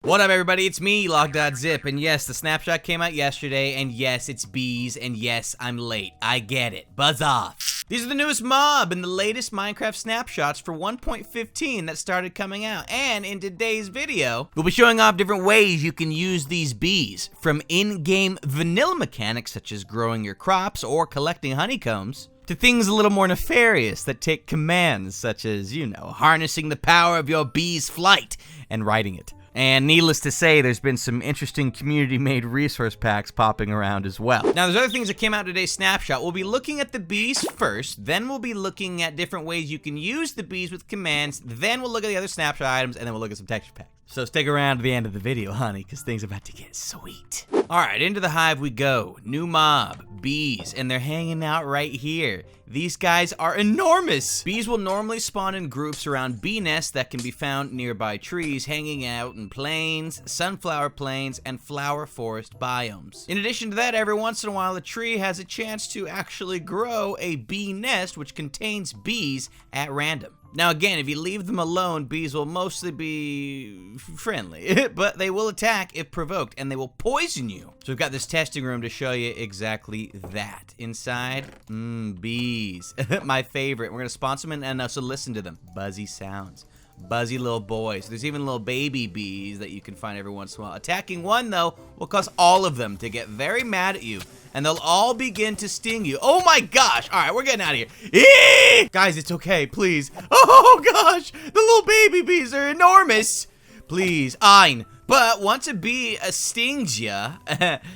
What up, everybody? It's me, Log.Zip, and yes, the snapshot came out yesterday, and yes, it's bees, and yes, I'm late. I get it. Buzz off. These are the newest mob and the latest Minecraft snapshots for 1.15 that started coming out, and in today's video, we'll be showing off different ways you can use these bees, from in-game vanilla mechanics such as growing your crops or collecting honeycombs, to things a little more nefarious that take commands such as, you know, harnessing the power of your bee's flight and riding it. And needless to say, there's been some interesting community-made resource packs popping around as well. Now, there's other things that came out in today's snapshot. We'll be looking at the bees first, then we'll be looking at different ways you can use the bees with commands, then we'll look at the other snapshot items, and then we'll look at some texture packs. So stick around to the end of the video, honey, because things are about to get sweet. Alright, into the hive we go. New mob, bees, and they're hanging out right here. These guys are enormous! Bees will normally spawn in groups around bee nests that can be found nearby trees, hanging out in plains, sunflower plains, and flower forest biomes. In addition to that, every once in a while, a tree has a chance to actually grow a bee nest which contains bees at random. Now again, if you leave them alone, bees will mostly be friendly, but they will attack if provoked, and they will poison you. So we've got this testing room to show you exactly that. Inside, bees, my favorite. We're gonna sponsor them and also listen to them. Buzzy sounds. Buzzy little boys. There's even little baby bees that you can find every once in a while. Attacking one, though, will cause all of them to get very mad at you, and they'll all begin to sting you. Oh my gosh! All right, we're getting out of here. Eee! Guys, it's okay, please. Oh gosh! The little baby bees are enormous. Please, Ein. But once a bee stings you,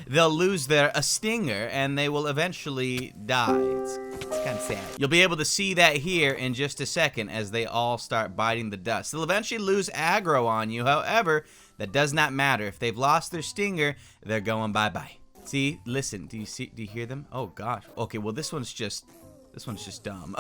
they'll lose their stinger, and they will eventually die. It's kind of sad. You'll be able to see that here in just a second as they all start biting the dust. They'll eventually lose aggro on you. However, that does not matter. If they've lost their stinger, they're going bye-bye. See, listen, do you hear them? Oh gosh. Okay, well this one's just dumb.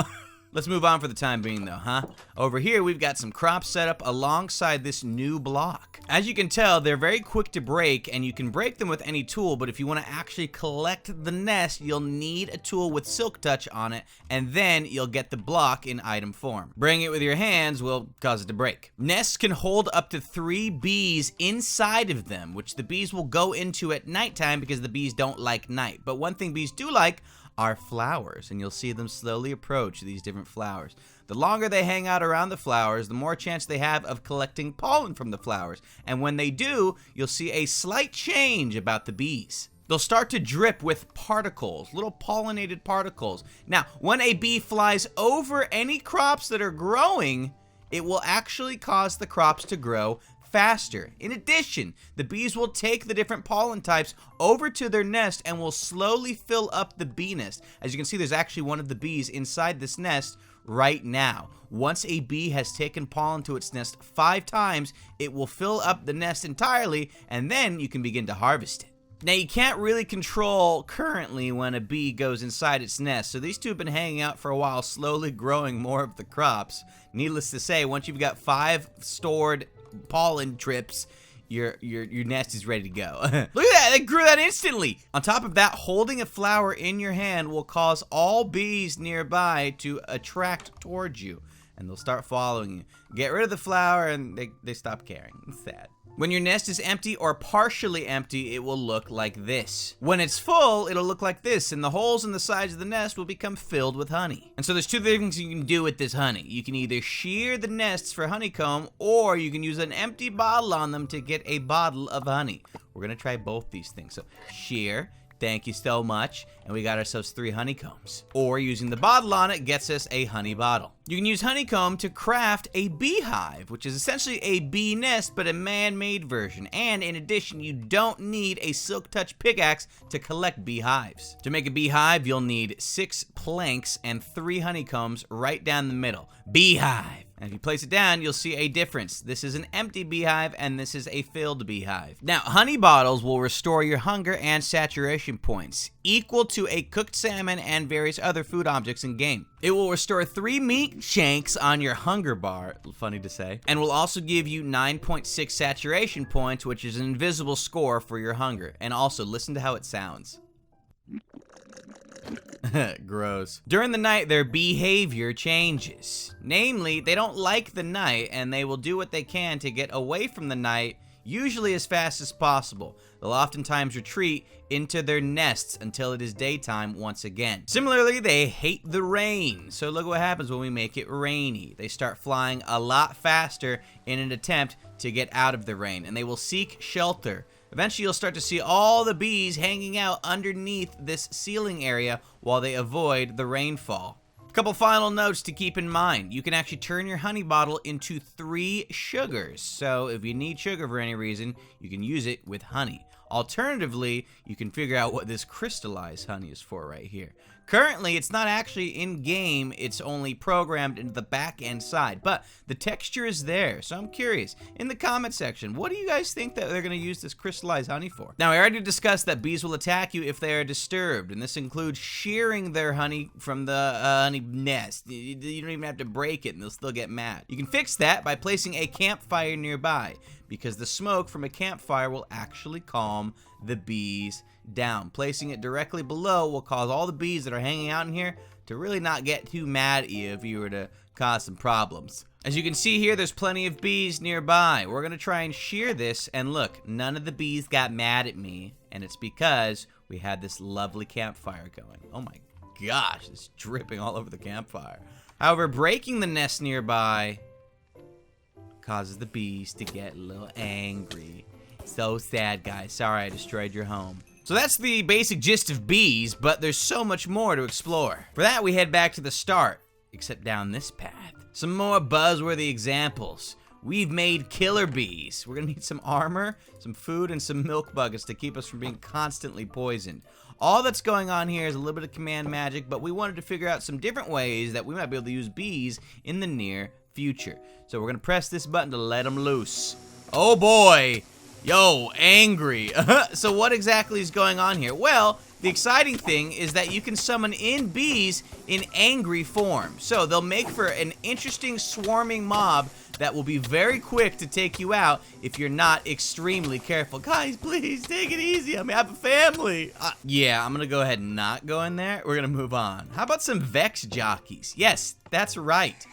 Let's move on for the time being though, huh? Over here, we've got some crops set up alongside this new block. As you can tell, they're very quick to break, and you can break them with any tool, but if you want to actually collect the nest, you'll need a tool with Silk Touch on it, and then you'll get the block in item form. Bringing it with your hands will cause it to break. Nests can hold up to 3 bees inside of them, which the bees will go into at nighttime because the bees don't like night. But one thing bees do like are flowers, and you'll see them slowly approach these different flowers. The longer they hang out around the flowers, the more chance they have of collecting pollen from the flowers, and when they do, you'll see a slight change about the bees. They'll start to drip with particles, little pollinated particles. Now, when a bee flies over any crops that are growing, it will actually cause the crops to grow faster. In addition, the bees will take the different pollen types over to their nest and will slowly fill up the bee nest. As you can see, there's actually one of the bees inside this nest right now. Once a bee has taken pollen to its nest 5 times, it will fill up the nest entirely, and then you can begin to harvest it. Now, you can't really control currently when a bee goes inside its nest, so these two have been hanging out for a while, slowly growing more of the crops. Needless to say, once you've got 5 stored pollen trips, your nest is ready to go. Look at that, they grew that instantly. On top of that, holding a flower in your hand will cause all bees nearby to attract towards you, and they'll start following you. Get rid of the flower and they stop caring. It's sad. When your nest is empty or partially empty, it will look like this. When it's full, it'll look like this, and the holes in the sides of the nest will become filled with honey. And so there's 2 things you can do with this honey. You can either shear the nests for honeycomb, or you can use an empty bottle on them to get a bottle of honey. We're gonna try both these things. So shear, thank you so much, and we got ourselves 3 honeycombs. Or using the bottle on it gets us a honey bottle. You can use honeycomb to craft a beehive, which is essentially a bee nest, but a man-made version. And in addition, you don't need a Silk Touch pickaxe to collect beehives. To make a beehive, you'll need 6 planks and 3 honeycombs right down the middle. Beehive. And if you place it down, you'll see a difference. This is an empty beehive, and this is a filled beehive. Now, honey bottles will restore your hunger and saturation points, equal to a cooked salmon and various other food objects in game. It will restore 3 meat shanks on your hunger bar, funny to say, and will also give you 9.6 saturation points, which is an invisible score for your hunger. And also, listen to how it sounds. Gross. During the night, their behavior changes. Namely, they don't like the night, and they will do what they can to get away from the night usually as fast as possible. They'll oftentimes retreat into their nests until it is daytime once again. Similarly, they hate the rain. So look what happens when we make it rainy. They start flying a lot faster in an attempt to get out of the rain, and they will seek shelter. Eventually, you'll start to see all the bees hanging out underneath this ceiling area while they avoid the rainfall. A couple final notes to keep in mind. You can actually turn your honey bottle into 3 sugars. So if you need sugar for any reason, you can use it with honey. Alternatively, you can figure out what this crystallized honey is for right here. Currently, it's not actually in-game, it's only programmed into the back-end side, but the texture is there, so I'm curious. In the comment section, what do you guys think that they're going to use this crystallized honey for? Now, I already discussed that bees will attack you if they are disturbed, and this includes shearing their honey from the honey nest. You don't even have to break it, and they'll still get mad. You can fix that by placing a campfire nearby, because the smoke from a campfire will actually calm the bees down. Placing it directly below will cause all the bees that are hanging out in here to really not get too mad at you if you were to cause some problems. As you can see here, there's plenty of bees nearby. We're gonna try and shear this, and look, none of the bees got mad at me, and it's because we had this lovely campfire going. Oh my gosh, it's dripping all over the campfire. However, breaking the nest nearby causes the bees to get a little angry. So sad, guys. Sorry I destroyed your home. So that's the basic gist of bees, but there's so much more to explore. For that, we head back to the start, except down this path. Some more buzzworthy examples. We've made killer bees. We're gonna need some armor, some food, and some milk buckets to keep us from being constantly poisoned. All that's going on here is a little bit of command magic, but we wanted to figure out some different ways that we might be able to use bees in the near future. So we're gonna press this button to let them loose. Oh boy! Yo, angry. So what exactly is going on here? Well, the exciting thing is that you can summon in bees in angry form. So they'll make for an interesting swarming mob that will be very quick to take you out if you're not extremely careful. Guys, please, take it easy. I have a family. Yeah, I'm gonna go ahead and not go in there. We're gonna move on. How about some Vex jockeys? Yes, that's right.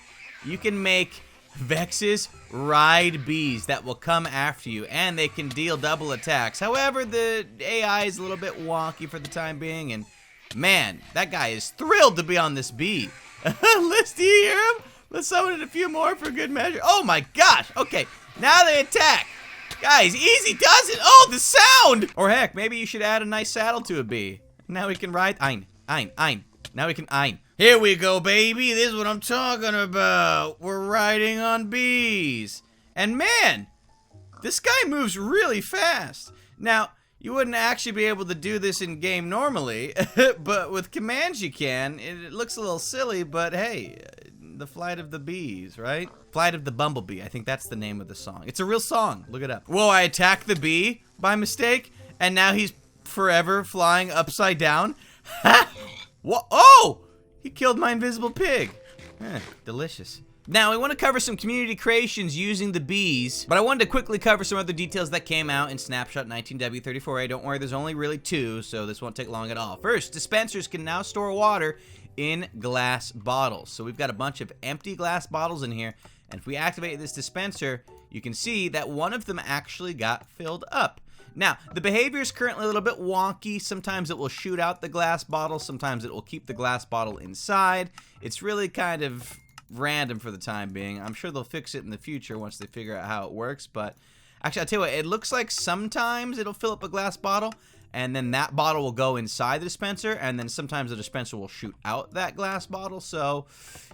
You can make Vexes ride bees that will come after you, and they can deal double attacks. However, the AI is a little bit wonky for the time being, and man, that guy is thrilled to be on this bee. Let's hear him. Let's summon in a few more for good measure. Oh my gosh. Okay, now they attack. Guys, easy does it. Oh, the sound. Or heck, maybe you should add a nice saddle to a bee. Now we can ride. Ein. Now we can ein. Here we go, baby. This is what I'm talking about. We're riding on bees. And man, this guy moves really fast. Now, you wouldn't actually be able to do this in game normally, but with commands you can. It looks a little silly, but hey, the flight of the bees, right? Flight of the bumblebee. I think that's the name of the song. It's a real song. Look it up. Whoa, I attacked the bee by mistake, and now he's forever flying upside down. What? Oh! He killed my invisible pig. Delicious. Now, we want to cover some community creations using the bees, but I wanted to quickly cover some other details that came out in Snapshot 19W34A. Don't worry, there's only really 2, so this won't take long at all. First, dispensers can now store water in glass bottles. So we've got a bunch of empty glass bottles in here, and if we activate this dispenser, you can see that one of them actually got filled up. Now, the behavior is currently a little bit wonky. Sometimes it will shoot out the glass bottle. Sometimes it will keep the glass bottle inside. It's really kind of random for the time being. I'm sure they'll fix it in the future once they figure out how it works. But actually, I'll tell you what, it looks like sometimes it'll fill up a glass bottle, and then that bottle will go inside the dispenser, and then sometimes the dispenser will shoot out that glass bottle. So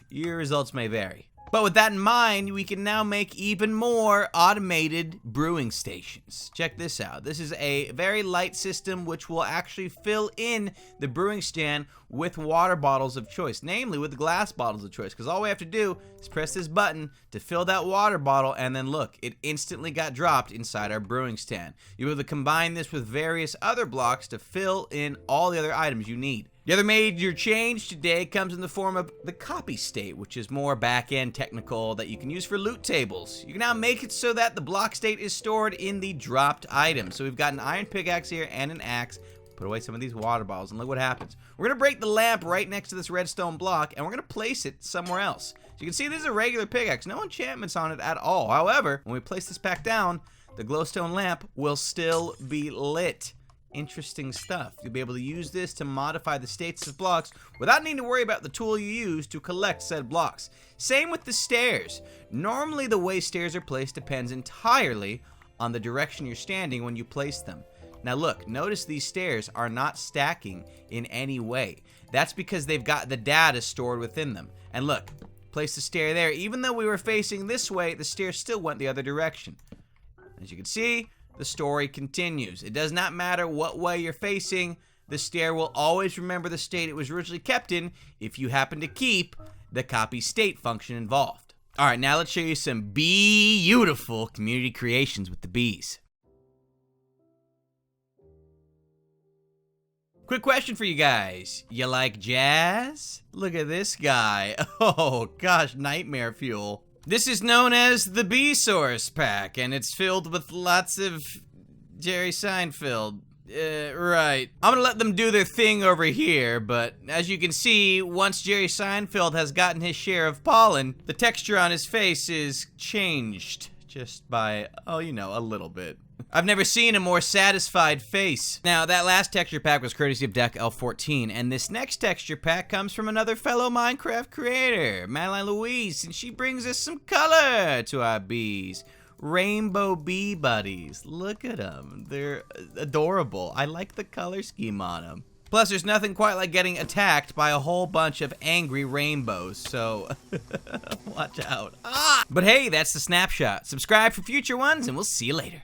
your results may vary. But with that in mind, we can now make even more automated brewing stations. Check this out. This is a very light system which will actually fill in the brewing stand with water bottles of choice, namely with glass bottles of choice, because all we have to do is press this button to fill that water bottle, and then look, it instantly got dropped inside our brewing stand. You'll be able to combine this with various other blocks to fill in all the other items you need. The other major change today comes in the form of the copy state, which is more back-end technical that you can use for loot tables. You can now make it so that the block state is stored in the dropped item. So we've got an iron pickaxe here and an axe. Put away some of these water bottles and look what happens. We're gonna break the lamp right next to this redstone block, and we're gonna place it somewhere else. So you can see this is a regular pickaxe, no enchantments on it at all. However, when we place this back down, the glowstone lamp will still be lit. Interesting stuff. You'll be able to use this to modify the states of blocks without needing to worry about the tool you use to collect said blocks. Same with the stairs. Normally the way stairs are placed depends entirely on the direction you're standing when you place them. Now look, notice these stairs are not stacking in any way. That's because they've got the data stored within them. And look, place the stair there. Even though we were facing this way, the stair still went the other direction. As you can see, the story continues. It does not matter what way you're facing, the stair will always remember the state it was originally kept in if you happen to keep the copy state function involved. Alright, now let's show you some beautiful community creations with the bees. Quick question for you guys. You like jazz? Look at this guy. Oh gosh, nightmare fuel. This is known as the Bee Source Pack, and it's filled with lots of Jerry Seinfeld. Right. I'm gonna let them do their thing over here, but as you can see, once Jerry Seinfeld has gotten his share of pollen, the texture on his face is changed. Just by, oh, you know, a little bit. I've never seen a more satisfied face. Now, that last texture pack was courtesy of Deck L14, and this next texture pack comes from another fellow Minecraft creator, Madeline Louise, and she brings us some color to our bees. Rainbow bee buddies. Look at them. They're adorable. I like the color scheme on them. Plus, there's nothing quite like getting attacked by a whole bunch of angry rainbows, so watch out. Ah! But hey, that's the snapshot. Subscribe for future ones, and we'll see you later.